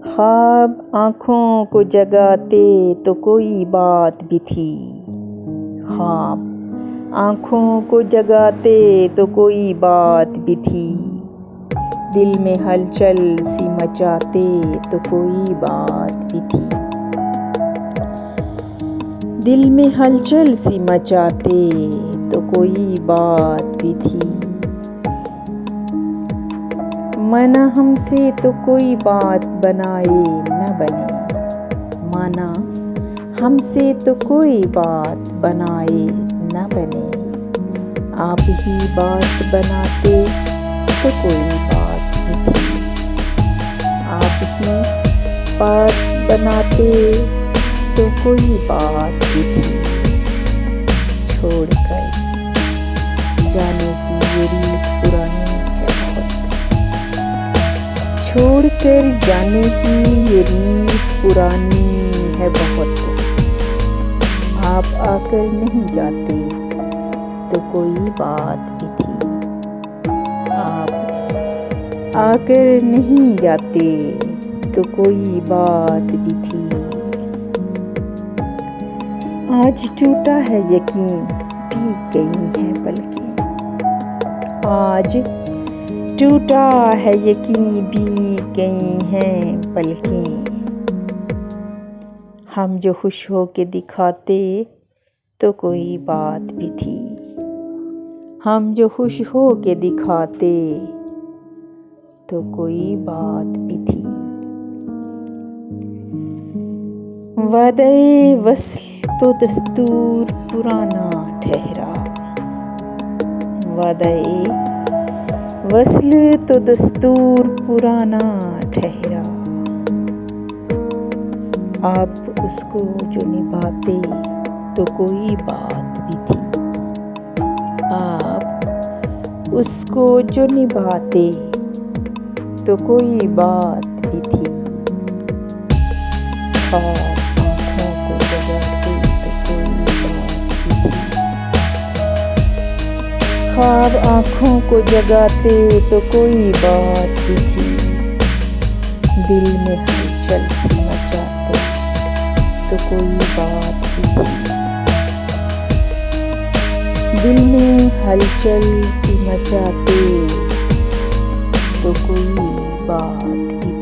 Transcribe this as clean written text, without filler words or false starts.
ख्वाब आँखों को जगाते तो कोई बात भी थी। ख्वाब आँखों को जगाते तो कोई बात भी थी। दिल में हलचल सी मचाते तो कोई बात भी थी। दिल में हलचल सी मचाते तो कोई बात भी थी। माना हमसे तो कोई बात बनाए न बने। माना हमसे तो कोई बात बनाए न बने। आप ही बात बनाते तो कोई बात भी थी। आप ही बात बनाते तो कोई बात भी थी। छोड़कर जाने की ये रीत पुरानी है बहुत। छोड़कर जाने की ये रीत पुरानी है बहुत। आप आकर नहीं जाते तो कोई बात भी थी। आप आकर नहीं जाते तो कोई बात भी थी। आज टूटा है यकीन भीग गई हैं पलकें। आज टूटा है यकीन भीग गई हैं पलकें। हम जो खुश हो के दिखाते तो कोई बात भी थी। हम जो खुश हो के दिखाते तो कोई बात भी थी। वादे वस्ल तो दस्तूर पुराना ठहरा। वादे वस्ल तो दस्तूर पुराना ठहरा। आप उसको जो निभाते तो कोई बात भी थी। आप उसको जो निभाते तो कोई बात भी थी। आँखों को जगाते तो कोई बात भी थी। ख्वाब आँखों को जगाते तो कोई बात भी थी। दिल में हलचल सी मचाते तो कोई बात भी थी। दिल में हलचल सी मचाते तो कोई बात भी थी।